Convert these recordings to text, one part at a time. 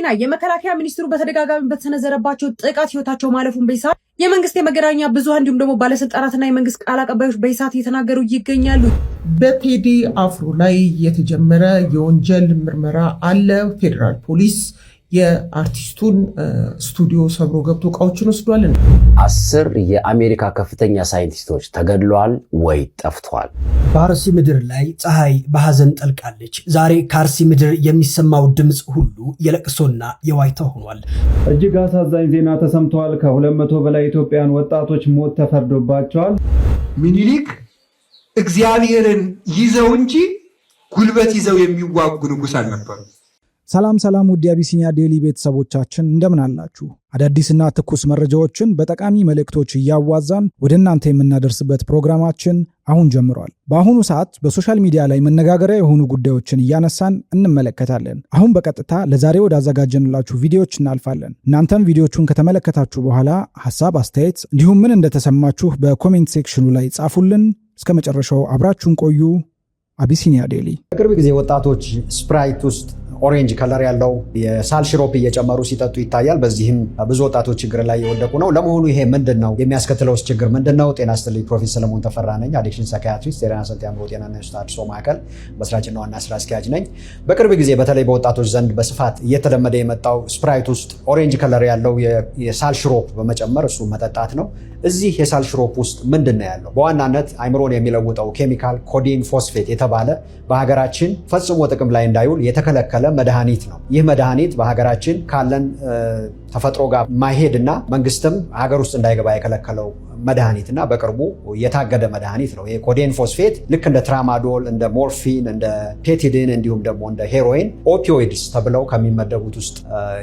ዜና የመከላከያ ሚኒስትሩ በተደጋጋሚ በተሰነዘረባቸው ጥቃት ህይወታቸው ማለፉን በኢሳት የመንግስት የመገናኛ ብዙሃን እንዲሁም ደግሞ ባለስልጣናትና የመንግስት ቃል አቀባዮች በኢሳት እየተናገሩ ይገኛሉ። በቴዲ አፍሮ ላይ የተጀመረ የወንጀል ምርመራ አለ። ፌደራል ፖሊስ የአርቲስቱን ስቱዲዮ ሰብሮ ገብቶ እቃዎችን ወስዷል። 10 የአሜሪካ ከፍተኛ ሳይንቲስቶች ተገድለዋል ወይ ጠፍተዋል። በአርሲ ምድር ላይ ፀሐይ በሐዘን ጠልቃለች። ዛሬ ከአርሲ ምድር የሚሰማው ድምፅ ሁሉ የለቅሶና የዋይታ ሆኗል። እጅግ አሳዛኝ ዜና ተሰምቷል። ከ200 በላይ ኢትዮጵያውያን ወጣቶች ሞት ተፈርዶባቸዋል። ምኒልክ እግዚአብሔርን ይዘው እንጂ ጉልበት ይዘው የሚዋጉ ንጉስ አልነበሩ። ሰላም ውድ የአቢሲኒያ ዴይሊ ቤተሰቦቻችን እንደምን አላችሁ? አዳዲስና ትኩስ መረጃዎችን በጠቃሚ መልእክቶች እያዋዛን ወደ እናንተ የምናደርስበት ፕሮግራማችን አሁን ጀምሯል። በአሁኑ ሰዓት በሶሻል ሚዲያ ላይ መነጋገሪያ የሆኑ ጉዳዮችን እያነሳን እንመለከታለን። አሁን በቀጥታ ለዛሬ ወዳዘጋጀንላችሁ ቪዲዮዎች እናልፋለን። እናንተም ቪዲዮቹን ከተመለከታችሁ በኋላ ሐሳብ፣ አስተያየት እንዲሁም ምን እንደተሰማችሁ በኮሜንት ሴክሽኑ ላይ ጻፉልን። እስከ መጨረሻው አብራችሁን ቆዩ። አቢሲኒያ ዴይሊ። በቅርብ ጊዜ ወጣቶች ስፕራይት ውስጥ ኦሬንጅ ከለር ያለው የሳል ሽሮፕ እየጨመሩ ሲጠጡ ይታያል። በዚህም ብዙ ወጣቶች ችግር ላይ የወደቁ ነው። ለመሆኑ ይሄ ምንድነው? የሚያስከትለውስ ችግር ምንድነው? ጤና ይስጥልኝ። ፕሮፌሰር ሰለሞን ተፈራ ነኝ። አዲክሽን ሳይኪያትሪስት፣ የጤና ሰልጥ የአእምሮ ጤናና የሱስ ተሃድሶ ማዕከል መስራችና ዋና ስራ አስኪያጅ ነኝ። በቅርብ ጊዜ በተለይ በወጣቶች ዘንድ በስፋት እየተለመደ የመጣው ስፕራይት ውስጥ ኦሬንጅ ከለር ያለው የሳል ሽሮፕ በመጨመር እሱ መጠጣት ነው። እዚህ የሳል ሽሮፕ ውስጥ ምንድነው ያለው? በዋናነት አእምሮን የሚለውጠው ኬሚካል ኮዲን ፎስፌት የተባለ በሀገራችን ፈጽሞ ጥቅም ላይ እንዳይውል የተከለከለ መድኃኒት ነው። ይህ መድኃኒት በሀገራችን ካለን ተፈጥሮ ጋር ማይሄድና መንግስትም ሀገር ውስጥ እንዳይገባ የከለከለው መድኃኒትና በቅርቡ የታገደ መድኃኒት ነው። የኮዴን ፎስፌት ልክ እንደ ትራማዶል፣ እንደ ሞርፊን፣ እንደ ፔቲዲን እንዲሁም ደግሞ እንደ ሄሮይን ኦፒዮይድስ ተብለው ከሚመደቡት ውስጥ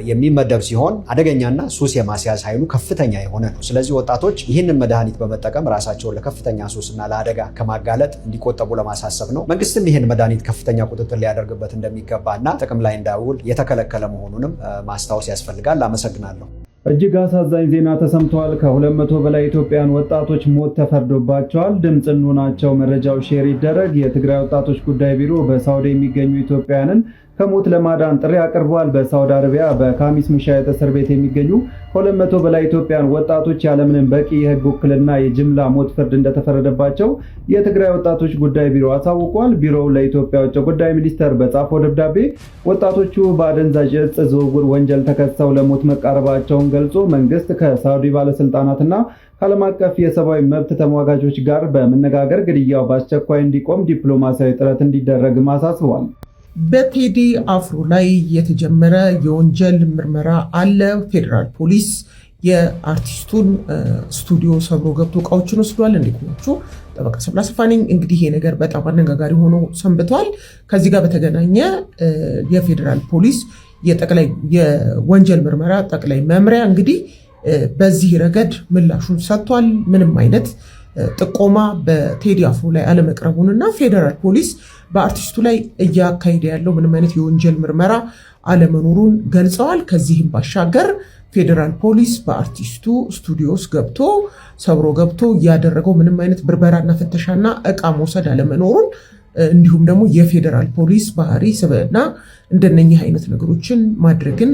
የሚመደብ ሲሆን አደገኛና ሱስ የማስያዝ ኃይሉ ከፍተኛ የሆነ ነው። ስለዚህ ወጣቶች ይህንን መድኃኒት በመጠቀም ራሳቸውን ለከፍተኛ ሱስና ለአደጋ ከማጋለጥ እንዲቆጠቡ ለማሳሰብ ነው። መንግስትም ይህን መድኃኒት ከፍተኛ ቁጥጥር ሊያደርግበት እንደሚገባና ጥቅም ላይ እንዳይውል የተከለከለ መሆኑንም ማስታወስ ያስፈልጋል። አመሰግናለሁ። እጅግ አሳዛኝ ዜና ተሰምቷል። ከ200 በላይ ኢትዮጵያውያን ወጣቶች ሞት ተፈርዶባቸዋል። ድምፅ እንሆናቸው። መረጃው ሼር ይደረግ። የትግራይ ወጣቶች ጉዳይ ቢሮ በሳውዲ የሚገኙ ኢትዮጵያውያንን ከሞት ለማዳን ጥሪ አቅርቧል። በሳውዲ አረቢያ በካሚስ ሙሻይት እስር ቤት የሚገኙ ከ200 በላይ ኢትዮጵያውያን ወጣቶች ያለምንም በቂ የህግ ውክልና የጅምላ ሞት ፍርድ እንደተፈረደባቸው የትግራይ ወጣቶች ጉዳይ ቢሮ አሳውቋል። ቢሮው ለኢትዮጵያ ውጭ ጉዳይ ሚኒስቴር በጻፈው ደብዳቤ ወጣቶቹ በአደንዛዥ ዕፅ ዝውውር ወንጀል ተከሰው ለሞት መቃረባቸውን ገልጾ መንግስት ከሳውዲ ባለስልጣናትና ከዓለም አቀፍ የሰብአዊ መብት ተሟጋቾች ጋር በመነጋገር ግድያው በአስቸኳይ እንዲቆም ዲፕሎማሲያዊ ጥረት እንዲደረግም አሳስቧል። በቴዲ አፍሮ ላይ የተጀመረ የወንጀል ምርመራ አለ። ፌደራል ፖሊስ የአርቲስቱን ስቱዲዮ ሰብሮ ገብቶ እቃዎችን ወስዷል። እንዲቆቹ ጠበቃ ሰብለ አሰፋ ነኝ። እንግዲህ ይሄ ነገር በጣም አነጋጋሪ ሆኖ ሰንብቷል። ከዚህ ጋር በተገናኘ የፌደራል ፖሊስ የወንጀል ምርመራ ጠቅላይ መምሪያ እንግዲህ በዚህ ረገድ ምላሹን ሰጥቷል። ምንም አይነት ጥቆማ በቴዲ አፍሮ ላይ አለመቅረቡንና ፌደራል ፖሊስ በአርቲስቱ ላይ እያካሄደ ያለው ምንም አይነት የወንጀል ምርመራ አለመኖሩን ገልጸዋል። ከዚህም ባሻገር ፌደራል ፖሊስ በአርቲስቱ ስቱዲዮ ውስጥ ገብቶ ሰብሮ ገብቶ ያደረገው ምንም አይነት ብርበራና ፍተሻና እቃ መውሰድ አለመኖሩን እንዲሁም ደግሞ የፌደራል ፖሊስ ባህሪ ስብዕና እንደነኚህ አይነት ነገሮችን ማድረግን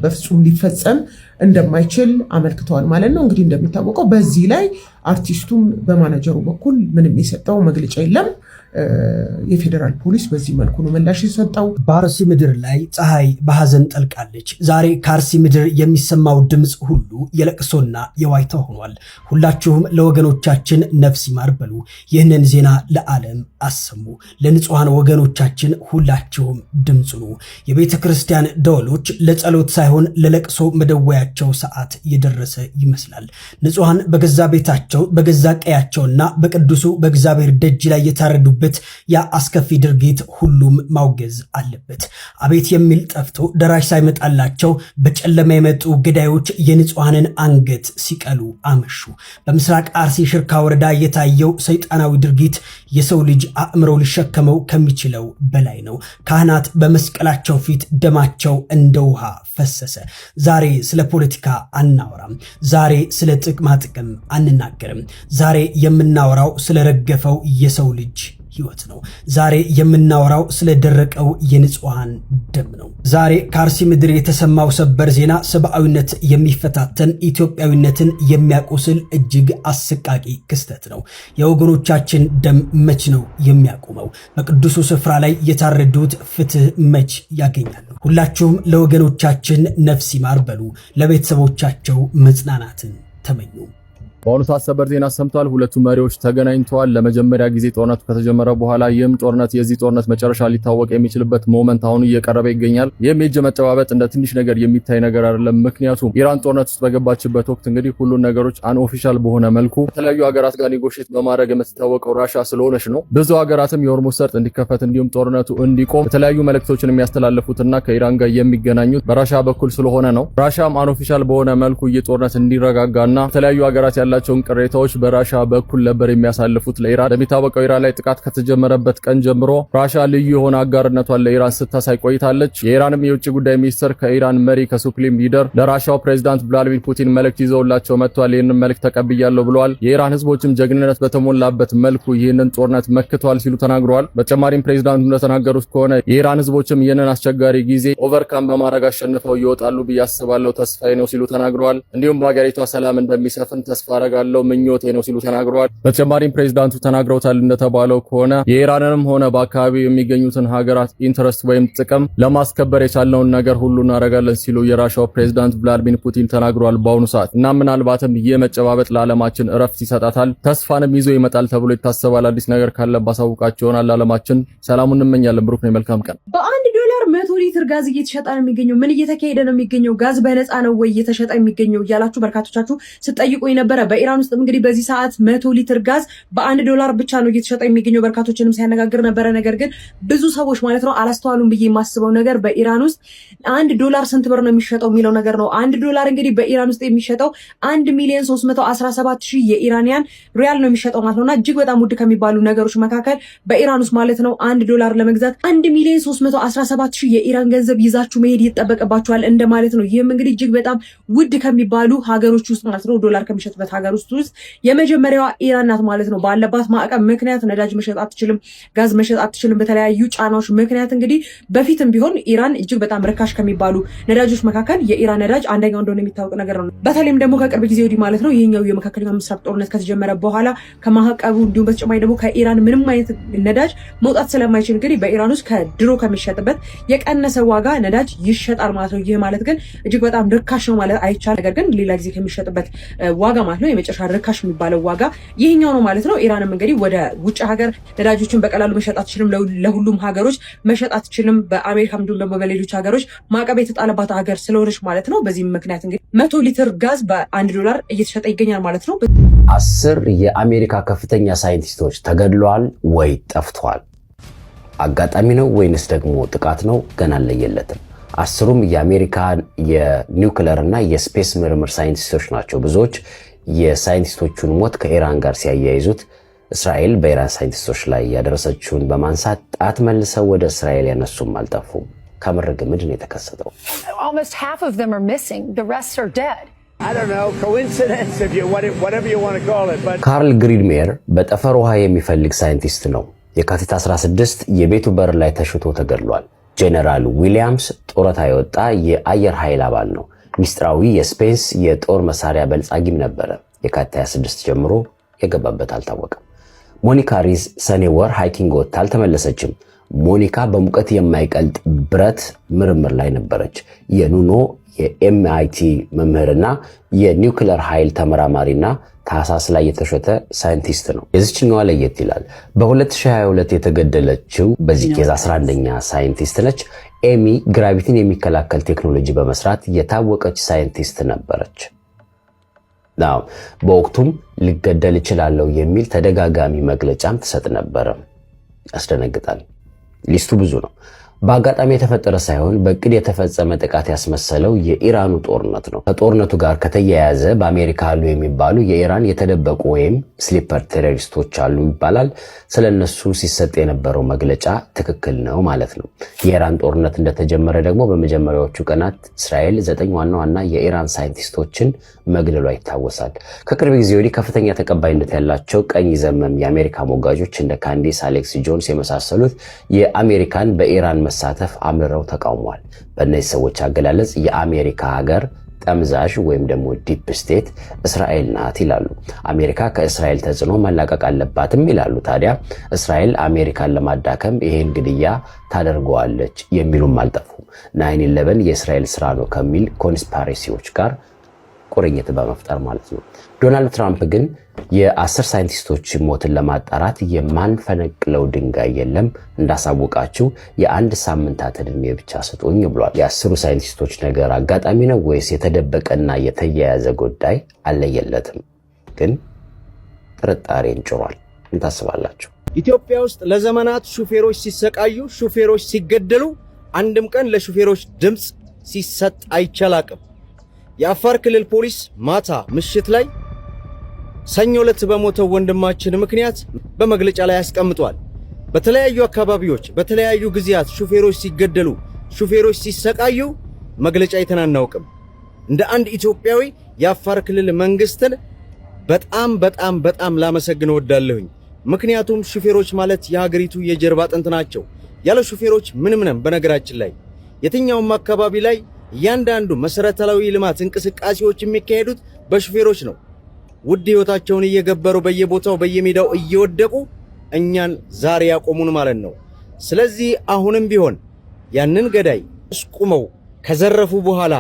በፍጹም ሊፈጸም እንደማይችል አመልክተዋል ማለት ነው። እንግዲህ እንደሚታወቀው በዚህ ላይ አርቲስቱም በማናጀሩ በኩል ምንም የሰጠው መግለጫ የለም። የፌደራል ፖሊስ በዚህ መልኩ ነው ምላሽ የሰጠው። በአርሲ ምድር ላይ ፀሐይ በሐዘን ጠልቃለች። ዛሬ ከአርሲ ምድር የሚሰማው ድምፅ ሁሉ የለቅሶና የዋይታ ሆኗል። ሁላችሁም ለወገኖቻችን ነፍስ ይማር በሉ። ይህንን ዜና ለዓለም አሰሙ። ለንጹሐን ወገኖቻችን ሁላችሁም ድምፅ ነው። የቤተ ክርስቲያን ደወሎች ለጸሎት ሳይሆን ለለቅሶ መደወያቸው ሰዓት የደረሰ ይመስላል። ንጹሐን በገዛ ቤታቸው በገዛ ቀያቸውና በቅዱሱ በእግዚአብሔር ደጅ ላይ የታረዱበት ያ አስከፊ ድርጊት ሁሉም ማውገዝ አለበት። አቤት የሚል ጠፍቶ ደራሽ ሳይመጣላቸው በጨለማ የመጡ ገዳዮች የንጹሐንን አንገት ሲቀሉ አመሹ። በምስራቅ አርሲ ሽርካ ወረዳ የታየው ሰይጣናዊ ድርጊት የሰው ልጅ አእምሮ ሊሸከመው ከሚችለው በላይ ነው። ካህናት በመስቀላቸው ፊት ደማቸው እንደ ውሃ ፈሰሰ። ዛሬ ስለ ፖለቲካ አናወራም። ዛሬ ስለ ጥቅማ ጥቅም አንናገርም። ዛሬ የምናወራው ስለረገፈው የሰው ልጅ ህይወት ነው። ዛሬ የምናወራው ስለደረቀው የንጹሃን ደም ነው። ዛሬ ከአርሲ ምድር የተሰማው ሰበር ዜና ሰብአዊነት የሚፈታተን ኢትዮጵያዊነትን የሚያቆስል እጅግ አሰቃቂ ክስተት ነው። የወገኖቻችን ደም መች ነው የሚያቆመው? በቅዱሱ ስፍራ ላይ የታረዱት ፍትህ መች ያገኛሉ? ሁላችሁም ለወገኖቻችን ነፍስ ይማር በሉ፣ ለቤተሰቦቻቸው መጽናናትን ተመኙ። በአሁኑ ሰዓት ሰበር ዜና ሰምቷል። ሁለቱ መሪዎች ተገናኝተዋል። ለመጀመሪያ ጊዜ ጦርነቱ ከተጀመረ በኋላ ይህም ጦርነት የዚህ ጦርነት መጨረሻ ሊታወቅ የሚችልበት ሞመንት አሁን እየቀረበ ይገኛል። ይህም የእጅ መጨባበጥ እንደ ትንሽ ነገር የሚታይ ነገር አይደለም። ምክንያቱም ኢራን ጦርነት ውስጥ በገባችበት ወቅት እንግዲህ ሁሉን ነገሮች አንኦፊሻል በሆነ መልኩ ከተለያዩ ሀገራት ጋር ኔጎሽት በማድረግ የምትታወቀው ራሻ ስለሆነች ነው። ብዙ ሀገራትም የሆርሙዝ ሰርጥ እንዲከፈት እንዲሁም ጦርነቱ እንዲቆም የተለያዩ መልእክቶችን የሚያስተላልፉትና ከኢራን ጋር የሚገናኙት በራሻ በኩል ስለሆነ ነው። ራሻም አንኦፊሻል በሆነ መልኩ ይህ ጦርነት እንዲረጋጋና የተለያዩ ሀገራት ያላቸውን ቅሬታዎች በራሻ በኩል ነበር የሚያሳልፉት ለኢራን። እንደሚታወቀው ኢራን ላይ ጥቃት ከተጀመረበት ቀን ጀምሮ ራሻ ልዩ የሆነ አጋርነቷን ለኢራን ስታሳይ ቆይታለች። የኢራንም የውጭ ጉዳይ ሚኒስትር ከኢራን መሪ ከሱፕሪም ሊደር ለራሻው ፕሬዝዳንት ቭላዲሚር ፑቲን መልእክት ይዘውላቸው መጥቷል። ይህንን መልእክት ተቀብያለሁ ብለዋል። የኢራን ህዝቦችም ጀግንነት በተሞላበት መልኩ ይህንን ጦርነት መክተዋል ሲሉ ተናግረዋል። በተጨማሪም ፕሬዝዳንቱ እንደተናገሩት ከሆነ የኢራን ህዝቦችም ይህንን አስቸጋሪ ጊዜ ኦቨርካም በማድረግ አሸንፈው ይወጣሉ ብዬ አስባለሁ፣ ተስፋዬ ነው ሲሉ ተናግረዋል። እንዲሁም በሀገሪቷ ሰላም እንደሚሰፍን ተስፋ አደርጋለሁ፣ ምኞቴ ነው ሲሉ ተናግረዋል። በተጨማሪም ፕሬዝዳንቱ ተናግረውታል እንደተባለው ከሆነ የኢራንንም ሆነ በአካባቢው የሚገኙትን ሀገራት ኢንተረስት ወይም ጥቅም ለማስከበር የቻልነውን ነገር ሁሉ እናደርጋለን ሲሉ የራሻው ፕሬዝዳንት ቭላዲሚር ፑቲን ተናግረዋል በአሁኑ ሰዓት። እና ምናልባትም የመጨባበጥ ለዓለማችን እረፍት ይሰጣታል፣ ተስፋንም ይዞ ይመጣል ተብሎ ይታሰባል። አዲስ ነገር ካለ ባሳውቃችሁ ይሆናል። ለዓለማችን ሰላሙን እንመኛለን። ብሩክ ነው። መልካም ቀን። በ1 ዶላር 100 ሊትር ጋዝ እየተሸጠ ነው የሚገኘው። ምን እየተካሄደ ነው የሚገኘው? ጋዝ በነፃ ነው ወይ እየተሸጠ የሚገኘው እያላችሁ በርካቶቻችሁ ስትጠይቁኝ ነበረ። በኢራን ውስጥ እንግዲህ በዚህ ሰዓት 100 ሊትር ጋዝ በ1 ዶላር ብቻ ነው እየተሸጠ የሚገኘው። በርካቶችንም ሲያነጋግር ነበረ። ነገር ግን ብዙ ሰዎች ማለት ነው አላስተዋሉም ብዬ የማስበው ነገር በኢራን ውስጥ 1 ዶላር ስንት ብር ነው የሚሸጠው የሚለው ነገር ነው። 1 ዶላር እንግዲህ በኢራን ውስጥ የሚሸጠው 1,317,000 የኢራንያን ሪያል ነው የሚሸጠው ማለት ነውና እጅግ በጣም ውድ ከሚባሉ ነገሮች መካከል በኢራን ውስጥ ማለት ነው 1 ዶላር ለመግዛት 1,317,000 የኢራን ገንዘብ ይዛችሁ መሄድ ይጠበቅባችኋል እንደማለት ነው። ይህም እንግዲህ እጅግ በጣም ውድ ከሚባሉ ሀገሮች ውስጥ ማለት ነው ዶላር ከሚሸጥበት ሀገር ውስጥ የመጀመሪያዋ ኢራን ናት ማለት ነው። ባለባት ማዕቀብ ምክንያት ነዳጅ መሸጥ አትችልም፣ ጋዝ መሸጥ አትችልም። በተለያዩ ጫናዎች ምክንያት እንግዲህ በፊትም ቢሆን ኢራን እጅግ በጣም ርካሽ ከሚባሉ ነዳጆች መካከል የኢራን ነዳጅ አንደኛው እንደሆነ የሚታወቅ ነገር ነው። በተለይም ደግሞ ከቅርብ ጊዜ ወዲህ ማለት ነው ይህኛው የመካከለኛው ምስራቅ ጦርነት ከተጀመረ በኋላ ከማዕቀቡ እንዲሁም በተጨማሪ ደግሞ ከኢራን ምንም አይነት ነዳጅ መውጣት ስለማይችል እንግዲህ በኢራን ውስጥ ከድሮ ከሚሸጥበት የቀነሰ ዋጋ ነዳጅ ይሸጣል ማለት ነው። ይህ ማለት ግን እጅግ በጣም ርካሽ ነው ማለት አይቻልም። ነገር ግን ሌላ ጊዜ ከሚሸጥበት ዋጋ ማለት ነው የመጨረሻ ርካሽ የሚባለው ዋጋ ይህኛው ነው ማለት ነው። ኢራንም እንግዲህ ወደ ውጭ ሀገር ነዳጆችን በቀላሉ መሸጥ አትችልም፣ ለሁሉም ሀገሮች መሸጥ አትችልም። በአሜሪካም እንዲሁም ደግሞ በሌሎች ሀገሮች ማዕቀብ የተጣለባት ሀገር ስለሆነች ማለት ነው። በዚህም ምክንያት እንግዲህ 100 ሊትር ጋዝ በ1 ዶላር እየተሸጠ ይገኛል ማለት ነው። 10 የአሜሪካ ከፍተኛ ሳይንቲስቶች ተገድለዋል ወይ ጠፍተዋል? አጋጣሚ ነው ወይንስ ደግሞ ጥቃት ነው? ገና አልለየለትም። 10ሩም የአሜሪካ የኒውክለር እና የስፔስ ምርምር ሳይንቲስቶች ናቸው። ብዙዎች የሳይንቲስቶቹን ሞት ከኢራን ጋር ሲያያይዙት እስራኤል በኢራን ሳይንቲስቶች ላይ ያደረሰችውን በማንሳት ጣት መልሰው ወደ እስራኤል ያነሱም አልጠፉም። ከምር ግን ምንድን ነው የተከሰተው? Almost half of them are missing. The rest are dead. I don't know, coincidence, if you whatever you want to call it, but ካርል ግሪድሜር በጠፈር ውሃ የሚፈልግ ሳይንቲስት ነው። የካቲት 16 የቤቱ በር ላይ ተሽቶ ተገድሏል። ጄኔራል ዊሊያምስ ጡረታ የወጣ የአየር ኃይል አባል ነው። ሚስጥራዊ የስፔስ የጦር መሳሪያ በልጻጊም ነበረ። የካቲት 26 ጀምሮ የገባበት አልታወቀም። ሞኒካ ሪዝ ሰኔ ወር ሃይኪንግ ወጥታ አልተመለሰችም። ሞኒካ በሙቀት የማይቀልጥ ብረት ምርምር ላይ ነበረች። የኑኖ የኤምአይቲ መምህርና የኒውክለር ኃይል ተመራማሪና ታህሳስ ላይ የተሾተ ሳይንቲስት ነው። የዚችኛዋ ለየት ይላል። በ2022 የተገደለችው በዚህ ኬዝ 11ኛ ሳይንቲስት ነች። ኤሚ ግራቪቲን የሚከላከል ቴክኖሎጂ በመስራት የታወቀች ሳይንቲስት ነበረች። ናው በወቅቱም ሊገደል ይችላል የሚል ተደጋጋሚ መግለጫም ትሰጥ ነበር። ያስደነግጣል። ሊስቱ ብዙ ነው። በአጋጣሚ የተፈጠረ ሳይሆን በእቅድ የተፈጸመ ጥቃት ያስመሰለው የኢራኑ ጦርነት ነው። ከጦርነቱ ጋር ከተያያዘ በአሜሪካ አሉ የሚባሉ የኢራን የተደበቁ ወይም ስሊፐር ቴሮሪስቶች አሉ ይባላል። ስለነሱ ሲሰጥ የነበረው መግለጫ ትክክል ነው ማለት ነው። የኢራን ጦርነት እንደተጀመረ ደግሞ በመጀመሪያዎቹ ቀናት እስራኤል 9 ዋና ዋና የኢራን ሳይንቲስቶችን መግደሏ ይታወሳል። ከቅርብ ጊዜ ወዲህ ከፍተኛ ተቀባይነት ያላቸው ቀኝ ዘመም የአሜሪካ ሞጋጆች እንደ ካንዲስ አሌክስ ጆንስ የመሳሰሉት የአሜሪካን በኢራን መሳተፍ አምርረው ተቃውመዋል። በእነዚህ ሰዎች አገላለጽ የአሜሪካ ሀገር ጠምዛዥ ወይም ደግሞ ዲፕ ስቴት እስራኤል ናት ይላሉ። አሜሪካ ከእስራኤል ተጽዕኖ መላቀቅ አለባትም ይላሉ። ታዲያ እስራኤል አሜሪካን ለማዳከም ይሄን ግድያ ታደርገዋለች የሚሉም አልጠፉም። 9/11 የእስራኤል ስራ ነው ከሚል ኮንስፓሬሲዎች ጋር ቁርኝት በመፍጠር ማለት ነው። ዶናልድ ትራምፕ ግን የ10 ሳይንቲስቶች ሞትን ለማጣራት የማንፈነቅለው ድንጋይ የለም፣ እንዳሳወቃችሁ የ1 ሳምንታት ዕድሜ ብቻ ስጡኝ ብሏል። የ10 ሳይንቲስቶች ነገር አጋጣሚ ነው ወይስ የተደበቀና የተያያዘ ጉዳይ አለየለትም? ግን ጥርጣሬን ጭሯል። ምን ታስባላችሁ? ኢትዮጵያ ውስጥ ለዘመናት ሹፌሮች ሲሰቃዩ፣ ሹፌሮች ሲገደሉ አንድም ቀን ለሹፌሮች ድምፅ ሲሰጥ አይቻላቅም። የአፋር ክልል ፖሊስ ማታ ምሽት ላይ ሰኞ ዕለት በሞተው ወንድማችን ምክንያት በመግለጫ ላይ ያስቀምጧል። በተለያዩ አካባቢዎች በተለያዩ ጊዜያት ሹፌሮች ሲገደሉ፣ ሹፌሮች ሲሰቃዩ መግለጫ አይተናናውቅም። እንደ አንድ ኢትዮጵያዊ የአፋር ክልል መንግስትን በጣም ላመሰግን እወዳለሁኝ። ምክንያቱም ሹፌሮች ማለት የሀገሪቱ የጀርባ አጥንት ናቸው። ያለ ሹፌሮች ምንም ነን። በነገራችን ላይ የትኛውም አካባቢ ላይ እያንዳንዱ መሰረታዊ ልማት እንቅስቃሴዎች የሚካሄዱት በሹፌሮች ነው። ውድ ህይወታቸውን እየገበሩ በየቦታው በየሜዳው እየወደቁ እኛን ዛሬ ያቆሙን ማለት ነው። ስለዚህ አሁንም ቢሆን ያንን ገዳይ አስቁመው ከዘረፉ በኋላ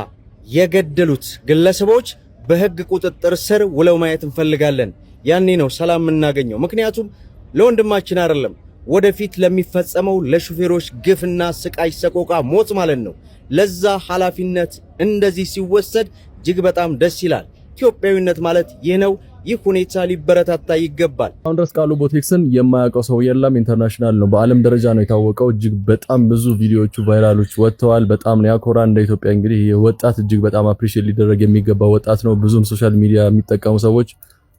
የገደሉት ግለሰቦች በህግ ቁጥጥር ስር ውለው ማየት እንፈልጋለን። ያኔ ነው ሰላም የምናገኘው። ምክንያቱም ለወንድማችን አይደለም ወደፊት ለሚፈጸመው ለሹፌሮች ግፍና ስቃይ፣ ሰቆቃ፣ ሞት ማለት ነው። ለዛ ኃላፊነት እንደዚህ ሲወሰድ እጅግ በጣም ደስ ይላል። ኢትዮጵያዊነት ማለት ይህ ነው። ይህ ሁኔታ ሊበረታታ ይገባል። አሁን ድረስ ቃሉ ቦቴክስን የማያውቀው ሰው የለም። ኢንተርናሽናል ነው፣ በዓለም ደረጃ ነው የታወቀው። እጅግ በጣም ብዙ ቪዲዮዎቹ ቫይራሎች ወጥተዋል። በጣም ነው ያኮራ። እንደ ኢትዮጵያ እንግዲህ ወጣት እጅግ በጣም አፕሪሺየት ሊደረግ የሚገባ ወጣት ነው። ብዙም ሶሻል ሚዲያ የሚጠቀሙ ሰዎች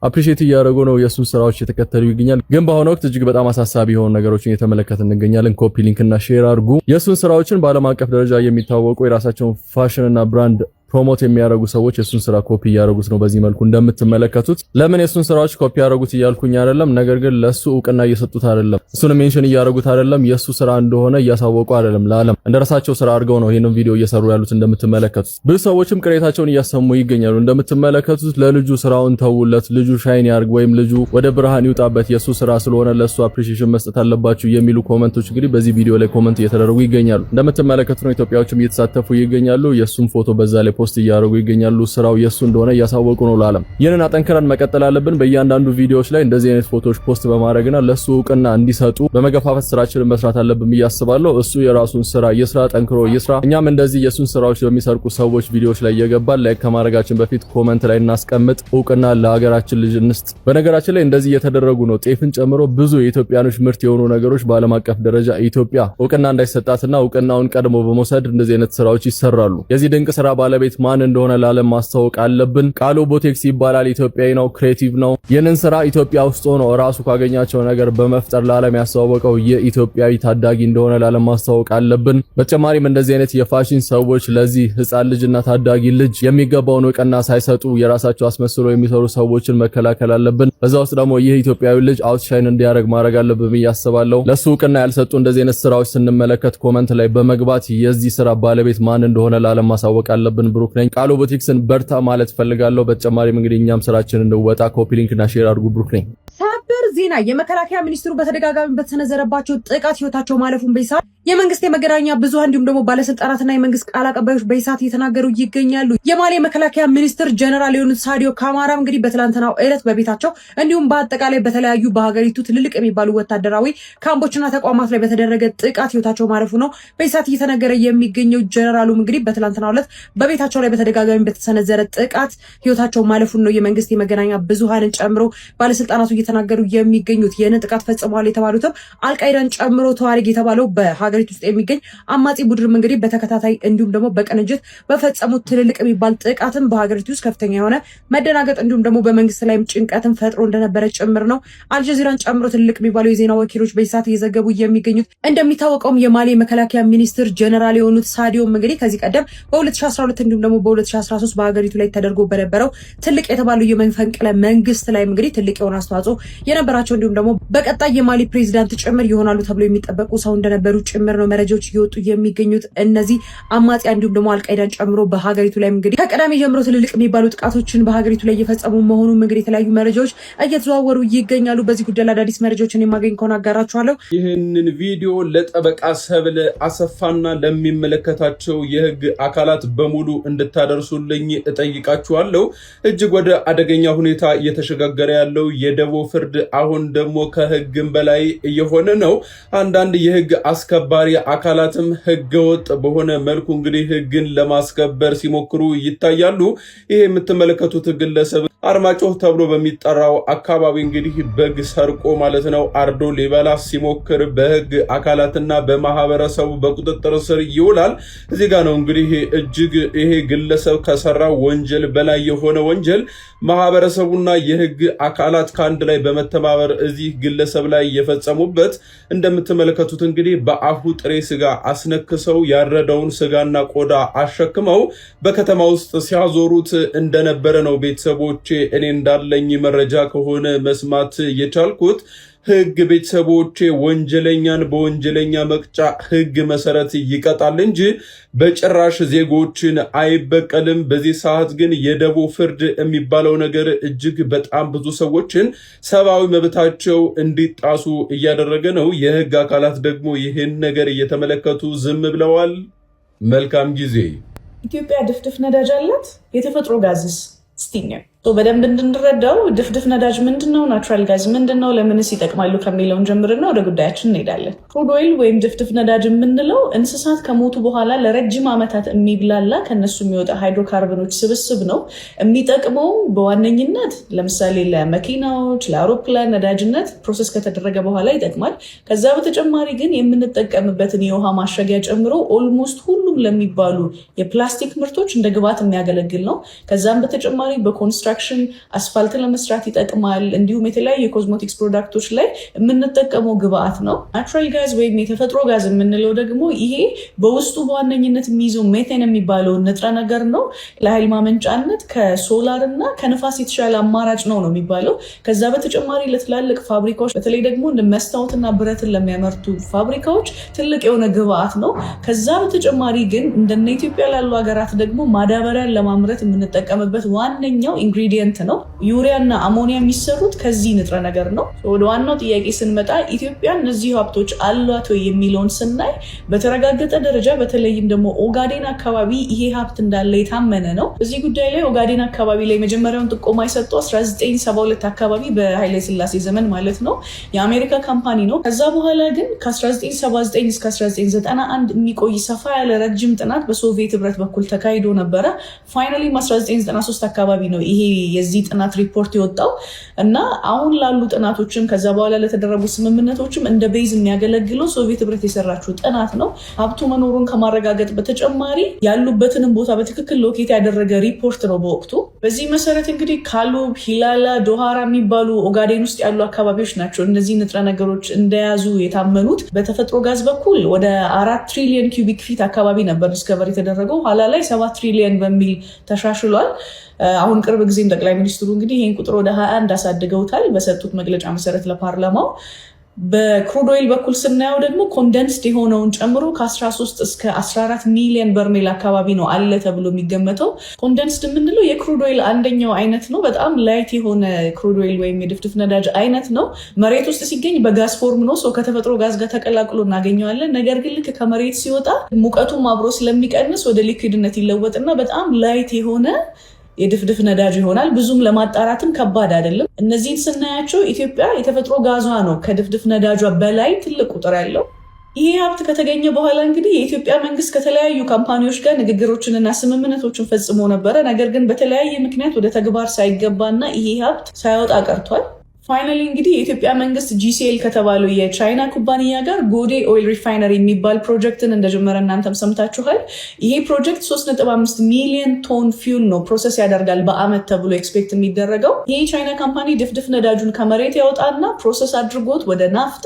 አፕሪሺየት እያደረጉ ነው። የሱን ስራዎች የተከተሉ ይገኛል። ግን በአሁኑ ወቅት እጅግ በጣም አሳሳቢ የሆኑ ነገሮችን እየተመለከትን እንገኛለን። ኮፒ ሊንክ እና ሼር አድርጉ። የሱን ስራዎችን በዓለም አቀፍ ደረጃ የሚታወቁ የራሳቸውን ፋሽን እና ብራንድ ፕሮሞት የሚያደርጉ ሰዎች የሱን ስራ ኮፒ ያደረጉት ነው። በዚህ መልኩ እንደምትመለከቱት ለምን የሱን ስራዎች ኮፒ ያደረጉት እያልኩኝ አይደለም። ነገር ግን ለሱ እውቅና እየሰጡት አይደለም፣ እሱን ሜንሽን እያደረጉት አይደለም፣ የሱ ስራ እንደሆነ እያሳወቁ አይደለም። ለዓለም እንደራሳቸው ስራ አድርገው ነው ይሄንን ቪዲዮ እየሰሩ ያሉት እንደምትመለከቱት። ብዙ ሰዎችም ቅሬታቸውን እያሰሙ ይገኛሉ። እንደምትመለከቱት ለልጁ ስራውን ተውለት፣ ልጁ ሻይን ያርግ ወይም ልጁ ወደ ብርሃን ይውጣበት፣ የሱ ስራ ስለሆነ ለሱ አፕሪሺዬሽን መስጠት አለባችሁ የሚሉ ኮሜንቶች እንግዲህ በዚህ ቪዲዮ ላይ ኮሜንት እየተደረጉ ይገኛሉ። እንደምትመለከቱት ነው ኢትዮጵያዎችም እየተሳተፉ ይገኛሉ። የሱን ፎቶ በዛ ላይ ፖስት እያደረጉ ይገኛሉ። ስራው የሱ እንደሆነ እያሳወቁ ነው ለዓለም። ይህንን አጠንክረን መቀጠል አለብን። በእያንዳንዱ ቪዲዮዎች ላይ እንደዚህ አይነት ፎቶዎች ፖስት በማድረግና ለሱ እውቅና እንዲሰጡ በመገፋፈት ስራችንን መስራት አለብን ብዬ አስባለሁ። እሱ የራሱን ስራ ይስራ፣ ጠንክሮ ይስራ። እኛም እንደዚህ የሱን ስራዎች በሚሰርቁ ሰዎች ቪዲዮዎች ላይ እየገባን ላይክ ከማድረጋችን በፊት ኮመንት ላይ እናስቀምጥ፣ እውቅና ለሀገራችን ልጅ እንስጥ። በነገራችን ላይ እንደዚህ እየተደረጉ ነው። ጤፍን ጨምሮ ብዙ የኢትዮጵያኖች ምርት የሆኑ ነገሮች በዓለም አቀፍ ደረጃ ኢትዮጵያ እውቅና እንዳይሰጣትና እውቅናውን ቀድሞ በመውሰድ እንደዚህ አይነት ስራዎች ይሰራሉ። የዚህ ድንቅ ስራ ባለቤት ማን እንደሆነ ለዓለም ማስተዋወቅ አለብን። ቃሉ ቦቴክስ ይባላል። ኢትዮጵያዊ ነው፣ ክሬቲቭ ነው። ይህንን ስራ ኢትዮጵያ ውስጥ ሆኖ ራሱ ካገኛቸው ነገር በመፍጠር ለዓለም ያስተዋወቀው የኢትዮጵያዊ ታዳጊ እንደሆነ ለዓለም ማስተዋወቅ አለብን። በተጨማሪም እንደዚህ አይነት የፋሽን ሰዎች ለዚህ ህፃን ልጅና ታዳጊ ልጅ የሚገባውን እውቅና ሳይሰጡ የራሳቸው አስመስሎ የሚሰሩ ሰዎችን መከላከል አለብን። በዛ ውስጥ ደግሞ ይህ ኢትዮጵያዊ ልጅ አውትሻይን እንዲያደርግ ማድረግ አለብን ብዬ አስባለሁ። ለሱ እውቅና ያልሰጡ እንደዚህ አይነት ስራዎች ስንመለከት ኮመንት ላይ በመግባት የዚህ ስራ ባለቤት ማን እንደሆነ ለዓለም ማሳወቅ አለብን። ብሩክ ነኝ። ቃሉ ቦቴክስን በርታ ማለት ፈልጋለሁ። በተጨማሪም እንግዲህ እኛም ስራችንን እንወጣ። ኮፒ ሊንክ እና ሼር አድርጉ። ብሩክ ነኝ። ሰበር ዜና የመከላከያ ሚኒስትሩ በተደጋጋሚ በተሰነዘረባቸው ጥቃት ህይወታቸው ማለፉን በኢሳት የመንግስት የመገናኛ ብዙሃን እንዲሁም ደግሞ ባለስልጣናትና የመንግስት ቃል አቀባዮች በኢሳት እየተናገሩ ይገኛሉ። የማሊ መከላከያ ሚኒስትር ጀነራል የሆኑት ሳዲዮ ካማራ እንግዲህ በትላንትናው ዕለት በቤታቸው እንዲሁም በአጠቃላይ በተለያዩ በሀገሪቱ ትልልቅ የሚባሉ ወታደራዊ ካምፖችና ተቋማት ላይ በተደረገ ጥቃት ህይወታቸው ማለፉ ነው በኢሳት እየተነገረ የሚገኘው። ጀነራሉም እንግዲህ በትላንትናው ዕለት በቤታቸው ላይ በተደጋጋሚ በተሰነዘረ ጥቃት ህይወታቸው ማለፉን ነው የመንግስት የመገናኛ ብዙሃንን ጨምሮ ባለስልጣናቱ እየተናገሩ እየተናገሩ የሚገኙት። ይህንን ጥቃት ፈጽመዋል የተባሉትም አልቃይዳን ጨምሮ ተዋሪግ የተባለው በሀገሪቱ ውስጥ የሚገኝ አማጺ ቡድን እንግዲህ በተከታታይ እንዲሁም ደግሞ በቅንጅት በፈጸሙት ትልልቅ የሚባል ጥቃትም በሀገሪቱ ውስጥ ከፍተኛ የሆነ መደናገጥ እንዲሁም ደግሞ በመንግስት ላይም ጭንቀትን ፈጥሮ እንደነበረ ጭምር ነው አልጀዚራን ጨምሮ ትልልቅ የሚባሉ የዜና ወኪሎች በሰዓት እየዘገቡ የሚገኙት። እንደሚታወቀውም የማሊ መከላከያ ሚኒስትር ጀነራል የሆኑት ሳዲዮም እንግዲህ ከዚህ ቀደም በ2012 እንዲሁም ደግሞ በ2013 በሀገሪቱ ላይ ተደርጎ በነበረው ትልቅ የተባለው የመፈንቅለ መንግስት ላይ እንግዲህ ትልቅ የሆነ አስተዋጽኦ የነበራቸው እንዲሁም ደግሞ በቀጣይ የማሊ ፕሬዚዳንት ጭምር ይሆናሉ ተብሎ የሚጠበቁ ሰው እንደነበሩ ጭምር ነው መረጃዎች እየወጡ የሚገኙት። እነዚህ አማጺያ እንዲሁም ደግሞ አልቃይዳን ጨምሮ በሀገሪቱ ላይ እንግዲህ ከቀዳሚ ጀምሮ ትልልቅ የሚባሉ ጥቃቶችን በሀገሪቱ ላይ እየፈጸሙ መሆኑ እንግዲህ የተለያዩ መረጃዎች እየተዘዋወሩ ይገኛሉ። በዚህ ጉዳይ ላይ አዳዲስ መረጃዎችን የማገኝ ከሆነ አጋራችኋለሁ። ይህንን ቪዲዮ ለጠበቃ ሰብለ አሰፋና ለሚመለከታቸው የህግ አካላት በሙሉ እንድታደርሱልኝ እጠይቃችኋለሁ። እጅግ ወደ አደገኛ ሁኔታ እየተሸጋገረ ያለው የደቦ ፍርድ አሁን ደግሞ ከህግም በላይ እየሆነ ነው። አንዳንድ የህግ አስከባሪ አካላትም ህገወጥ በሆነ መልኩ እንግዲህ ህግን ለማስከበር ሲሞክሩ ይታያሉ። ይሄ የምትመለከቱት ግለሰብ አርማጮህ ተብሎ በሚጠራው አካባቢ እንግዲህ በግ ሰርቆ ማለት ነው አርዶ ሊበላ ሲሞክር በህግ አካላትና በማህበረሰቡ በቁጥጥር ስር ይውላል። እዚህ ጋር ነው እንግዲህ እጅግ ይሄ ግለሰብ ከሰራው ወንጀል በላይ የሆነ ወንጀል ማህበረሰቡና የህግ አካላት ከአንድ ላይ በመተባበር እዚህ ግለሰብ ላይ የፈጸሙበት። እንደምትመለከቱት እንግዲህ በአፉ ጥሬ ስጋ አስነክሰው ያረደውን ስጋና ቆዳ አሸክመው በከተማ ውስጥ ሲያዞሩት እንደነበረ ነው ቤተሰቦች እኔ እንዳለኝ መረጃ ከሆነ መስማት የቻልኩት። ህግ ቤተሰቦቼ ወንጀለኛን በወንጀለኛ መቅጫ ህግ መሰረት ይቀጣል እንጂ በጭራሽ ዜጎችን አይበቀልም። በዚህ ሰዓት ግን የደቦ ፍርድ የሚባለው ነገር እጅግ በጣም ብዙ ሰዎችን ሰብአዊ መብታቸው እንዲጣሱ እያደረገ ነው። የህግ አካላት ደግሞ ይህን ነገር እየተመለከቱ ዝም ብለዋል። መልካም ጊዜ። ኢትዮጵያ ድፍድፍ ነዳጅ አላት። የተፈጥሮ ጋዝስ ስቲኛ በደንብ እንድንረዳው ድፍድፍ ነዳጅ ምንድነው? ናቹራል ጋዝ ምንድነው? ለምንስ ይጠቅማሉ ከሚለውን ጀምርና ወደ ጉዳያችን እንሄዳለን። ክሩድ ኦይል ወይም ድፍድፍ ነዳጅ የምንለው እንስሳት ከሞቱ በኋላ ለረጅም ዓመታት የሚብላላ ከነሱ የሚወጣ ሃይድሮካርቦኖች ስብስብ ነው። የሚጠቅመው በዋነኝነት ለምሳሌ ለመኪናዎች፣ ለአውሮፕላን ነዳጅነት ፕሮሰስ ከተደረገ በኋላ ይጠቅማል። ከዛ በተጨማሪ ግን የምንጠቀምበትን የውሃ ማሸጊያ ጨምሮ ኦልሞስት ሁሉም ለሚባሉ የፕላስቲክ ምርቶች እንደ ግብዓት የሚያገለግል ነው። ከዛም በተጨማሪ በኮንስትራክሽን አስፋልት ለመስራት ይጠቅማል። እንዲሁም የተለያዩ የኮዝሞቲክስ ፕሮዳክቶች ላይ የምንጠቀመው ግብአት ነው። ናቹራል ጋዝ ወይም የተፈጥሮ ጋዝ የምንለው ደግሞ ይሄ በውስጡ በዋነኝነት የሚይዘው ሜቴን የሚባለውን ንጥረ ነገር ነው። ለኃይል ማመንጫነት ከሶላር እና ከንፋስ የተሻለ አማራጭ ነው የሚባለው። ከዛ በተጨማሪ ለትላልቅ ፋብሪካዎች በተለይ ደግሞ መስታወትና ብረትን ለሚያመርቱ ፋብሪካዎች ትልቅ የሆነ ግብአት ነው። ከዛ በተጨማሪ ግን እንደነ ኢትዮጵያ ላሉ ሀገራት ደግሞ ማዳበሪያን ለማምረት የምንጠቀምበት ዋነኛው ኢንግሪዲየንት ነው። ዩሪያ እና አሞኒያ የሚሰሩት ከዚህ ንጥረ ነገር ነው። ወደ ዋናው ጥያቄ ስንመጣ ኢትዮጵያ እነዚህ ሀብቶች አሏት ወይ የሚለውን ስናይ በተረጋገጠ ደረጃ በተለይም ደግሞ ኦጋዴን አካባቢ ይሄ ሀብት እንዳለ የታመነ ነው። እዚህ ጉዳይ ላይ ኦጋዴን አካባቢ ላይ መጀመሪያውን ጥቆማ የሰጠው 1972 አካባቢ በኃይለ ሥላሴ ዘመን ማለት ነው የአሜሪካ ካምፓኒ ነው። ከዛ በኋላ ግን ከ1979 እስከ 1991 የሚቆይ ሰፋ ያለ ረጅም ጥናት በሶቪየት ህብረት በኩል ተካሂዶ ነበረ። ፋይናሊ 1993 አካባቢ ነው ይሄ የዚህ ጥናት ሪፖርት የወጣው እና አሁን ላሉ ጥናቶችም ከዛ በኋላ ለተደረጉ ስምምነቶችም እንደ ቤዝ የሚያገለግለው ሶቪየት ህብረት የሰራችው ጥናት ነው። ሀብቱ መኖሩን ከማረጋገጥ በተጨማሪ ያሉበትንም ቦታ በትክክል ሎኬት ያደረገ ሪፖርት ነው በወቅቱ። በዚህ መሰረት እንግዲህ ካሉብ፣ ሂላላ፣ ዶሃራ የሚባሉ ኦጋዴን ውስጥ ያሉ አካባቢዎች ናቸው እነዚህ ንጥረ ነገሮች እንደያዙ የታመኑት። በተፈጥሮ ጋዝ በኩል ወደ 4 ትሪሊየን ኪዩቢክ ፊት አካባቢ ነበር ዲስከቨር የተደረገው። ኋላ ላይ 7 ትሪሊየን በሚል ተሻሽሏል። አሁን ቅርብ ጊዜም ጠቅላይ ሚኒስትሩ እንግዲህ ይህን ቁጥር ወደ 21 አሳድገውታል በሰጡት መግለጫ መሰረት ለፓርላማው። በክሩድ ኦይል በኩል ስናየው ደግሞ ኮንደንስድ የሆነውን ጨምሮ ከ13 እስከ 14 ሚሊዮን በርሜል አካባቢ ነው አለ ተብሎ የሚገመተው። ኮንደንስድ የምንለው የክሩድ ኦይል አንደኛው አይነት ነው። በጣም ላይት የሆነ ክሩድ ኦይል ወይም የድፍድፍ ነዳጅ አይነት ነው። መሬት ውስጥ ሲገኝ በጋዝ ፎርም ነው፣ ሰው ከተፈጥሮ ጋዝ ጋር ተቀላቅሎ እናገኘዋለን። ነገር ግን ልክ ከመሬት ሲወጣ ሙቀቱም አብሮ ስለሚቀንስ ወደ ሊኩዊድነት ይለወጥና በጣም ላይት የሆነ የድፍድፍ ነዳጅ ይሆናል። ብዙም ለማጣራትም ከባድ አይደለም። እነዚህን ስናያቸው ኢትዮጵያ የተፈጥሮ ጋዟ ነው ከድፍድፍ ነዳጇ በላይ ትልቅ ቁጥር ያለው። ይሄ ሀብት ከተገኘ በኋላ እንግዲህ የኢትዮጵያ መንግስት ከተለያዩ ካምፓኒዎች ጋር ንግግሮችንና ስምምነቶችን ፈጽሞ ነበረ። ነገር ግን በተለያየ ምክንያት ወደ ተግባር ሳይገባና ይሄ ሀብት ሳይወጣ ቀርቷል። ፋይናሊ እንግዲህ የኢትዮጵያ መንግስት GCL ከተባለው የቻይና ኩባንያ ጋር ጎዴ ኦይል ሪፋይነሪ የሚባል ፕሮጀክትን እንደጀመረ እናንተም ሰምታችኋል። ይሄ ፕሮጀክት 3.5 ሚሊዮን ቶን ፊውል ነው ፕሮሰስ ያደርጋል በአመት ተብሎ ኤክስፔክት የሚደረገው። ይሄ የቻይና ካምፓኒ ድፍድፍ ነዳጁን ከመሬት ያወጣና ፕሮሰስ አድርጎት ወደ ናፍጣ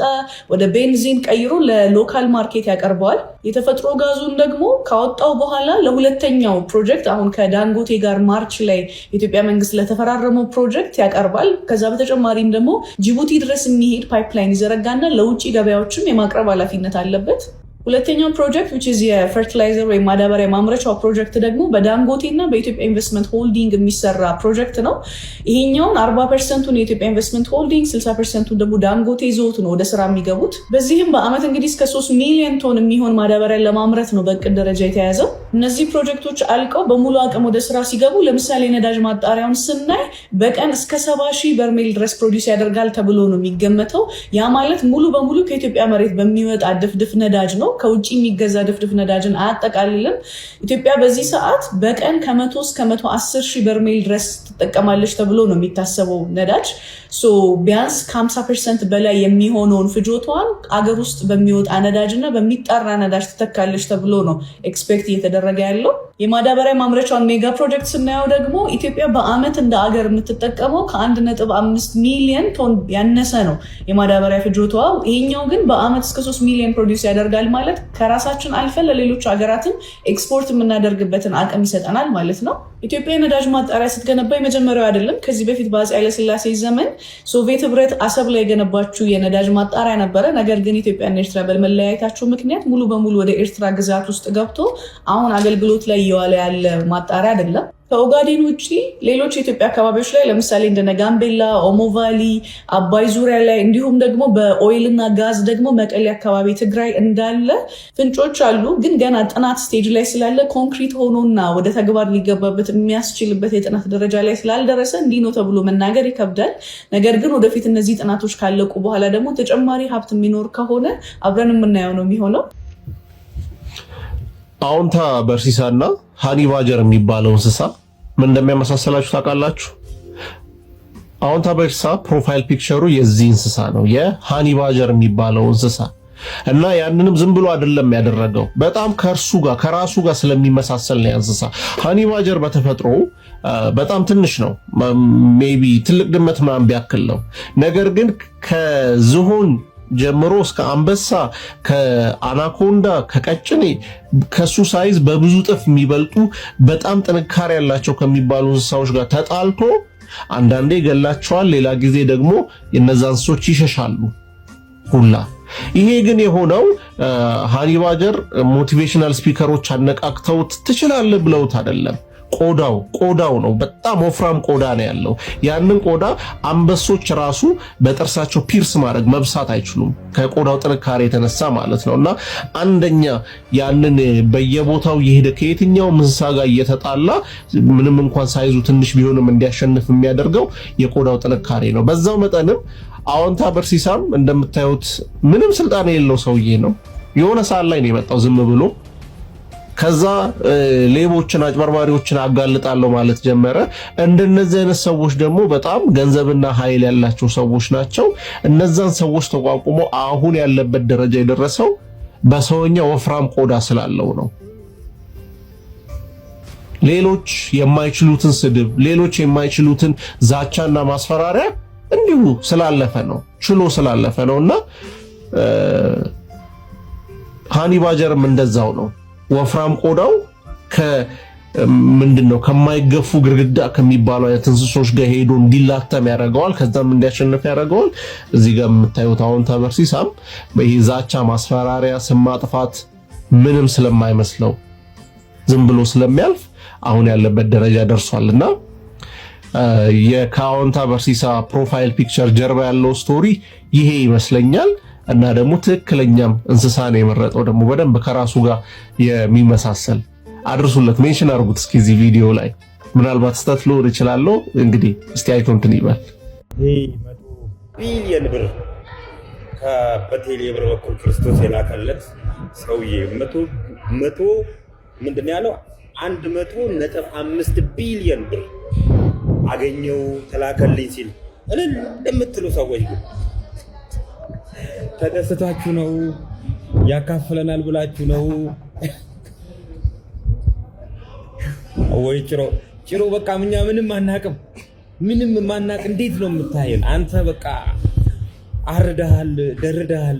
ወደ ቤንዚን ቀይሮ ለሎካል ማርኬት ያቀርበዋል። የተፈጥሮ ጋዙን ደግሞ ካወጣው በኋላ ለሁለተኛው ፕሮጀክት አሁን ከዳንጎቴ ጋር ማርች ላይ የኢትዮጵያ መንግስት ለተፈራረመው ፕሮጀክት ያቀርባል። ከዛ በተጨማሪ ደግሞ ጅቡቲ ድረስ የሚሄድ ፓይፕላይን ይዘረጋና ለውጭ ገበያዎችም የማቅረብ ኃላፊነት አለበት። ሁለተኛው ፕሮጀክት which is የፈርቲላይዘር ወይም ማዳበሪያ ማምረቻው ፕሮጀክት ደግሞ በዳንጎቴ እና በኢትዮጵያ ኢንቨስትመንት ሆልዲንግ የሚሰራ ፕሮጀክት ነው። ይሄኛውን 40%ን የኢትዮጵያ ኢንቨስትመንት ሆልዲንግ 60%ን ደግሞ ዳንጎቴ ይዘውት ነው ወደ ስራ የሚገቡት። በዚህም በአመት እንግዲህ እስከ 3 ሚሊዮን ቶን የሚሆን ማዳበሪያ ለማምረት ነው በእቅድ ደረጃ የተያዘው። እነዚህ ፕሮጀክቶች አልቀው በሙሉ አቅም ወደ ስራ ሲገቡ ለምሳሌ ነዳጅ ማጣሪያውን ስናይ በቀን እስከ 70,000 በርሜል ድረስ ፕሮዲዩስ ያደርጋል ተብሎ ነው የሚገመተው። ያ ማለት ሙሉ በሙሉ ከኢትዮጵያ መሬት በሚወጣ ድፍድፍ ነዳጅ ነው። ከውጭ የሚገዛ ድፍድፍ ነዳጅን አያጠቃልልም። ኢትዮጵያ በዚህ ሰዓት በቀን ከ100 እስከ 110,000 በርሜል ድረስ ትጠቀማለች ተብሎ ነው የሚታሰበው ነዳጅ። ቢያንስ ከ50% በላይ የሚሆነውን ፍጆታዋን አገር ውስጥ በሚወጣ ነዳጅ እና በሚጣራ ነዳጅ ትተካለች ተብሎ ነው ኤክስፔክት እየተደረገ ያለው። የማዳበሪያ ማምረቻውን ሜጋ ፕሮጀክት ስናየው ደግሞ ኢትዮጵያ በአመት እንደ አገር የምትጠቀመው ከ1.5 ሚሊዮን ቶን ያነሰ ነው የማዳበሪያ ፍጆታዋ። ይሄኛው ግን በአመት እስከ 3 ሚሊዮን ፕሮዲዩስ ያደርጋል ማለት ከራሳችን አልፈን ለሌሎች ሀገራትም ኤክስፖርት የምናደርግበትን አቅም ይሰጠናል ማለት ነው። ኢትዮጵያ የነዳጅ ማጣሪያ ስትገነባ የመጀመሪያው አይደለም። ከዚህ በፊት በአፄ ኃይለሥላሴ ዘመን ሶቪየት ህብረት አሰብ ላይ የገነባችው የነዳጅ ማጣሪያ ነበረ። ነገር ግን ኢትዮጵያና ኤርትራ በመለያየታቸው ምክንያት ሙሉ በሙሉ ወደ ኤርትራ ግዛት ውስጥ ገብቶ አሁን አገልግሎት ላይ እየዋለ ያለ ማጣሪያ አይደለም። ከኦጋዴን ውጭ ሌሎች የኢትዮጵያ አካባቢዎች ላይ ለምሳሌ እንደነ ጋምቤላ፣ ኦሞ ቫሊ፣ አባይ ዙሪያ ላይ እንዲሁም ደግሞ በኦይልና ጋዝ ደግሞ መቀሌ አካባቢ ትግራይ እንዳለ ፍንጮች አሉ። ግን ገና ጥናት ስቴጅ ላይ ስላለ ኮንክሪት ሆኖና ወደ ተግባር ሊገባበት የሚያስችልበት የጥናት ደረጃ ላይ ስላልደረሰ እንዲህ ነው ተብሎ መናገር ይከብዳል። ነገር ግን ወደፊት እነዚህ ጥናቶች ካለቁ በኋላ ደግሞ ተጨማሪ ሀብት የሚኖር ከሆነ አብረን የምናየው ነው የሚሆነው። አዎንታ በርሲሳና ሃኒ ባጀር የሚባለው እንስሳ ምን እንደሚያመሳሰላችሁ ታውቃላችሁ? አዎንታ በርሲሳ ፕሮፋይል ፒክቸሩ የዚህ እንስሳ ነው፣ የሃኒ ባጀር የሚባለው እንስሳ እና ያንንም ዝም ብሎ አይደለም ያደረገው፣ በጣም ከራሱ ጋር ስለሚመሳሰል ነው እንስሳ። ሃኒ ባጀር በተፈጥሮ በጣም ትንሽ ነው፣ ሜቢ ትልቅ ድመት ምናምን ቢያክል ነው። ነገር ግን ከዝሆን ጀምሮ እስከ አንበሳ፣ ከአናኮንዳ፣ ከቀጭኔ ከሱ ሳይዝ በብዙ ጥፍ የሚበልጡ በጣም ጥንካሬ ያላቸው ከሚባሉ እንስሳዎች ጋር ተጣልቶ አንዳንዴ ይገላቸዋል፣ ሌላ ጊዜ ደግሞ የነዛ እንስሶች ይሸሻሉ ሁላ። ይሄ ግን የሆነው ሃኒ ባጀር ሞቲቬሽናል ስፒከሮች አነቃቅተውት ትችላለህ ብለውት አይደለም። ቆዳው ነው፣ በጣም ወፍራም ቆዳ ነው ያለው። ያንን ቆዳ አንበሶች ራሱ በጥርሳቸው ፒርስ ማድረግ መብሳት አይችሉም፣ ከቆዳው ጥንካሬ የተነሳ ማለት ነው። እና አንደኛ ያንን በየቦታው የሄደ ከየትኛው እንስሳ ጋር እየተጣላ ምንም እንኳን ሳይዙ ትንሽ ቢሆንም እንዲያሸንፍ የሚያደርገው የቆዳው ጥንካሬ ነው። በዛው መጠንም አዎንታ በርሲሳም እንደምታዩት ምንም ስልጣን የሌለው ሰውዬ ነው። የሆነ ሰዓት ላይ ነው የመጣው ዝም ብሎ። ከዛ ሌቦችን አጭበርባሪዎችን አጋልጣለሁ ማለት ጀመረ። እንደነዚህ አይነት ሰዎች ደግሞ በጣም ገንዘብና ኃይል ያላቸው ሰዎች ናቸው። እነዛን ሰዎች ተቋቁሞ አሁን ያለበት ደረጃ የደረሰው በሰውኛ ወፍራም ቆዳ ስላለው ነው። ሌሎች የማይችሉትን ስድብ፣ ሌሎች የማይችሉትን ዛቻና ማስፈራሪያ እንዲሁ ስላለፈ ነው፣ ችሎ ስላለፈ ነውና ሃኒ ባጀርም እንደዛው ነው። ወፍራም ቆዳው ምንድነው ከማይገፉ ግርግዳ ከሚባሉ አይነት እንስሶች ጋር ሄዶ እንዲላተም ያደርገዋል። ከዛም እንዲያሸንፍ ያደርገዋል። እዚህ ጋር የምታዩት አዎንታ በርሲሳም በይሄ ዛቻ፣ ማስፈራሪያ፣ ስም ማጥፋት ምንም ስለማይመስለው ዝም ብሎ ስለሚያልፍ አሁን ያለበት ደረጃ ደርሷልና የአዎንታ በርሲሳ ፕሮፋይል ፒክቸር ጀርባ ያለው ስቶሪ ይሄ ይመስለኛል። እና ደግሞ ትክክለኛም እንስሳ ነው የመረጠው፣ ደግሞ በደንብ ከራሱ ጋር የሚመሳሰል አድርሱለት፣ ሜንሽን አድርጉት እስኪ እዚህ ቪዲዮ ላይ። ምናልባት ስህተት ሊሆን ይችላል። እንግዲህ እስቲ አይቶ እንትን ይበል። ይሄ 100 ቢሊዮን ብር በቴሌ ብር በኩል ክርስቶስ የላከለት ሰውዬ 100 ምንድን ነው ያለው 100.5 ቢሊዮን ብር አገኘው ተላከልኝ ሲል እልል የምትሉ ሰዎች ግን ተደስታችሁ ነው ያካፍለናል ብላችሁ ነው ወይ? ጭሮ በቃ እኛ ምንም አናቅም፣ ምንም ማናቅ። እንዴት ነው የምታየን አንተ? በቃ አርዳሃል፣ ደርዳሃል።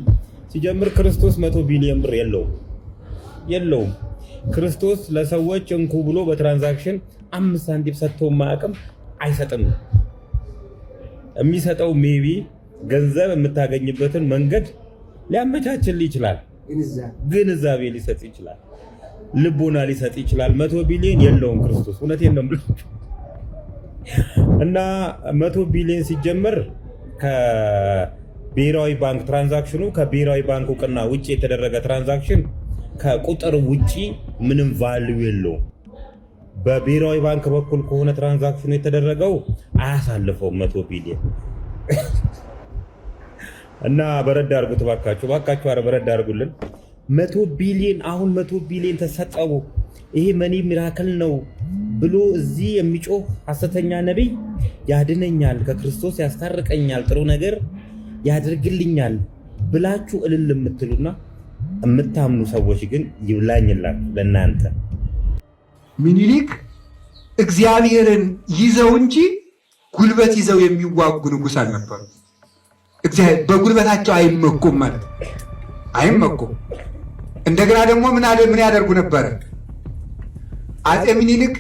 ሲጀምር ክርስቶስ 100 ቢሊዮን ብር የለውም። ክርስቶስ ለሰዎች እንኩ ብሎ በትራንዛክሽን 5 ሳንቲም ሰጥቶ ማያውቅም፣ አይሰጥም። የሚሰጠው ሜቢ ገንዘብ የምታገኝበትን መንገድ ሊያመቻችልህ ይችላል፣ ግንዛቤ ሊሰጥ ይችላል፣ ልቦና ሊሰጥ ይችላል። 100 ቢሊዮን የለውም ክርስቶስ። እውነቴን ነው የምልህ። እና 100 ቢሊዮን ሲጀመር ከብሔራዊ ባንክ ትራንዛክሽኑ ከብሔራዊ ባንክ እውቅና ውጪ የተደረገ ትራንዛክሽን ከቁጥር ውጪ ምንም ቫልዩ የለውም። በብሔራዊ ባንክ በኩል ከሆነ ትራንዛክሽኑ የተደረገው አያሳልፈውም 100 ቢሊዮን። እና በረዳ አድርጉት ባካችሁ፣ አረ በረዳ አድርጉልን። 100 ቢሊዮን አሁን 100 ቢሊዮን ተሰጠው፣ ይሄ መኒ ሚራክል ነው ብሎ እዚህ የሚጮህ ሐሰተኛ ነብይ ያድነኛል፣ ከክርስቶስ ያስታርቀኛል፣ ጥሩ ነገር ያድርግልኛል ብላችሁ እልል የምትሉና የምታምኑ ሰዎች ግን ይብላኝላል ለእናንተ። ምኒልክ እግዚአብሔርን ይዘው እንጂ ጉልበት ይዘው የሚዋጉ ንጉሥ አልነበሩ። እግዚአብሔር በጉልበታቸው አይመኩም ማለት አይመኩም። እንደገና ደግሞ ምን ያደርጉ ነበረ? አፄ ምኒልክ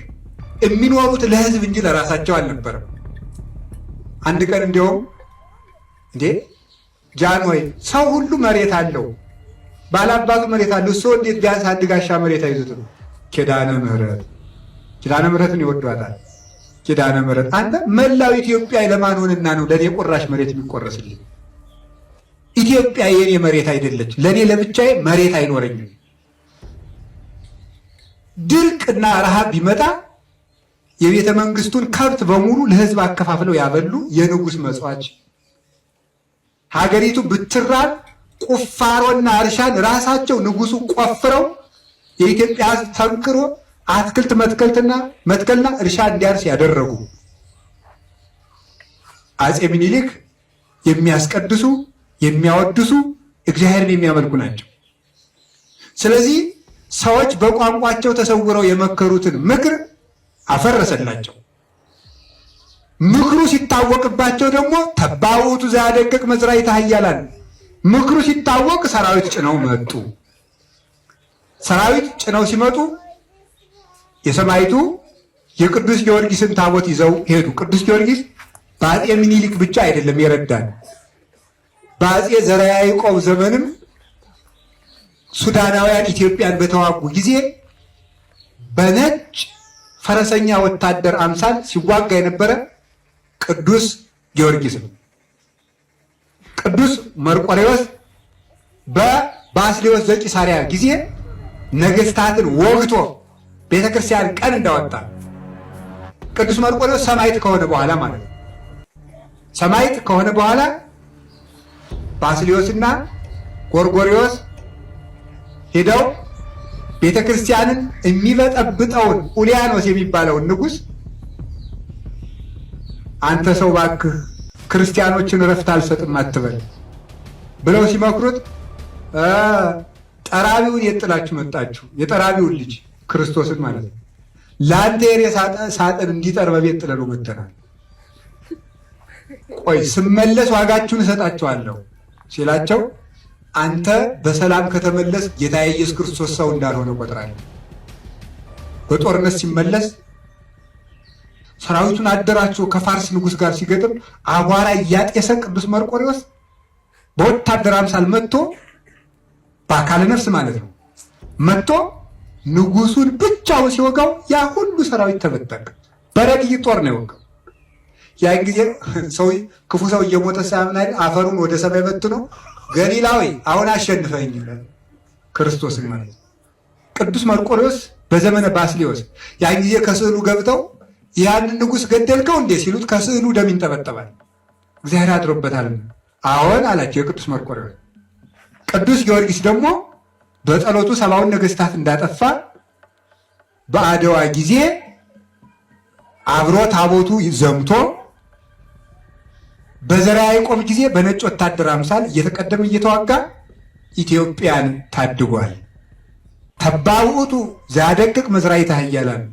የሚኖሩት ለህዝብ እንጂ ለራሳቸው አልነበረም። አንድ ቀን እንዲያውም እንዴ ጃንሆይ ሰው ሁሉ መሬት አለው፣ ባላባቱ መሬት አለው፣ እሱ እንዴት ቢያንስ አንድ ጋሻ መሬት አይዙትም? ኪዳነ ምሕረትን ይወዷታል። ኪዳነ ምሕረት አንተ መላው ኢትዮጵያ ለማን ሆነና ነው ለኔ ቁራሽ መሬት የሚቆረስልኝ? ኢትዮጵያ የኔ መሬት አይደለች፣ ለኔ ለብቻዬ መሬት አይኖረኝም። ድርቅና ረሃብ ቢመጣ የቤተ መንግስቱን ከብት በሙሉ ለህዝብ አከፋፍለው ያበሉ የንጉሥ መጽዋች፣ ሀገሪቱ ብትራብ ቁፋሮና እርሻን ራሳቸው ንጉሱ ቆፍረው የኢትዮጵያ ህዝብ ተንክሮ አትክልት መትከልና እርሻ እንዲያርስ ያደረጉ አፄ ምኒልክ የሚያስቀድሱ የሚያወድሱ እግዚአብሔርን የሚያመልኩ ናቸው። ስለዚህ ሰዎች በቋንቋቸው ተሰውረው የመከሩትን ምክር አፈረሰላቸው። ምክሩ ሲታወቅባቸው ደግሞ ተባውቱ ዘያደቅቅ መዝራዕተ ኃያላን፣ ምክሩ ሲታወቅ ሰራዊት ጭነው መጡ። ሰራዊት ጭነው ሲመጡ የሰማይቱ የቅዱስ ጊዮርጊስን ታቦት ይዘው ሄዱ። ቅዱስ ጊዮርጊስ በአፄ ምኒልክ ብቻ አይደለም የረዳን። በአፄ ዘርዓ ያዕቆብ ዘመንም ሱዳናውያን ኢትዮጵያን በተዋጉ ጊዜ በነጭ ፈረሰኛ ወታደር አምሳል ሲዋጋ የነበረ ቅዱስ ጊዮርጊስ ነው። ቅዱስ መርቆሬዎስ በባስልዮስ ዘቂሳርያ ጊዜ ነገስታትን ወግቶ ቤተክርስቲያን ቀን እንዳወጣ ቅዱስ መርቆሬዎስ ሰማዕት ከሆነ በኋላ ማለት ነው። ሰማዕት ከሆነ በኋላ ባስልዮስና ጎርጎሪዎስ ሄደው ቤተክርስቲያንን የሚበጠብጠውን ኡሊያኖስ የሚባለውን ንጉሥ አንተ ሰው ባክህ ክርስቲያኖችን ረፍት አልሰጥም አትበል ብለው ሲመክሩት ጠራቢውን የጥላችሁ መጣችሁ። የጠራቢውን ልጅ ክርስቶስን ማለት ነው። ለአንተ የሬሳ ሳጥን እንዲጠር በቤት ጥለሉ መተናል። ቆይ ስመለስ ዋጋችሁን እሰጣችኋለሁ ሲላቸው አንተ በሰላም ከተመለስ ጌታ ኢየሱስ ክርስቶስ ሰው እንዳልሆነ ቆጥራለሁ። በጦርነት ሲመለስ ሰራዊቱን አደራቸው ከፋርስ ንጉሥ ጋር ሲገጥም አቧራ እያጤሰ ቅዱስ መርቆሬዎስ በወታደር አምሳል መጥቶ በአካለ ነፍስ ማለት ነው መጥቶ ንጉሱን ብቻው ሲወጋው ያ ሁሉ ሰራዊት ተበተነ። በረድይ ጦር ነው የወጋው። ያን ጊዜ ሰው ክፉ ሰው እየሞተ ሳያምን አፈሩን ወደ ሰማይ በትኖ ገሊላዊ አሁን አሸንፈኝ ክርስቶስን ማለት ቅዱስ መርቆሬዎስ በዘመነ ባስልዮስ ያን ጊዜ ከስዕሉ ገብተው ያንን ንጉሥ ገደልከው እንዴ ሲሉት ከስዕሉ ደም ይንጠበጠባል። እግዚአብሔር አድሮበታል። አዎን አላቸው የቅዱስ መርቆሬዎስ። ቅዱስ ጊዮርጊስ ደግሞ በጸሎቱ ሰባውን ነገስታት እንዳጠፋ በአድዋ ጊዜ አብሮ ታቦቱ ዘምቶ በዘርዓ ያዕቆብ ጊዜ በነጭ ወታደር አምሳል እየተቀደመ እየተዋጋ ኢትዮጵያን ታድጓል። ተባውቱ ዛደቅቅ መዝራዕተ ኃያላን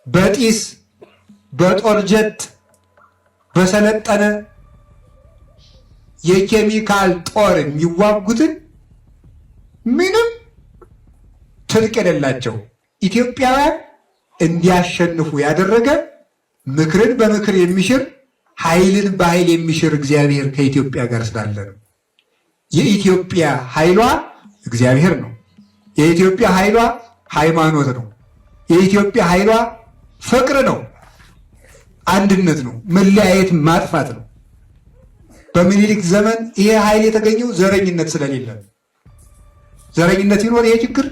በጢስ በጦር ጀት በሰለጠነ የኬሚካል ጦር የሚዋጉትን ምንም ትጥቅ የሌላቸው ኢትዮጵያውያን እንዲያሸንፉ ያደረገ ምክርን በምክር የሚሽር ኃይልን በኃይል የሚሽር እግዚአብሔር ከኢትዮጵያ ጋር ስላለ ነው። የኢትዮጵያ ኃይሏ እግዚአብሔር ነው። የኢትዮጵያ ኃይሏ ሃይማኖት ነው። የኢትዮጵያ ኃይሏ ፍቅር ነው፣ አንድነት ነው፣ መለያየት ማጥፋት ነው። በምኒልክ ዘመን ይሄ ኃይል የተገኘው ዘረኝነት ስለሌለ፣ ዘረኝነት ቢኖር ይሄ ችግር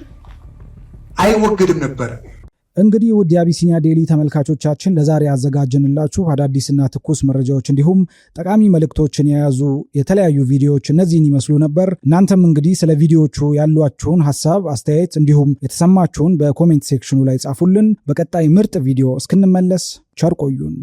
አይወገድም ነበር። እንግዲህ ውድ የአቢሲኒያ ዴሊ ተመልካቾቻችን ለዛሬ ያዘጋጀንላችሁ አዳዲስና ትኩስ መረጃዎች እንዲሁም ጠቃሚ መልእክቶችን የያዙ የተለያዩ ቪዲዮዎች እነዚህን ይመስሉ ነበር። እናንተም እንግዲህ ስለ ቪዲዮዎቹ ያሏችሁን ሐሳብ፣ አስተያየት እንዲሁም የተሰማችሁን በኮሜንት ሴክሽኑ ላይ ጻፉልን። በቀጣይ ምርጥ ቪዲዮ እስክንመለስ ቸር ቆዩን።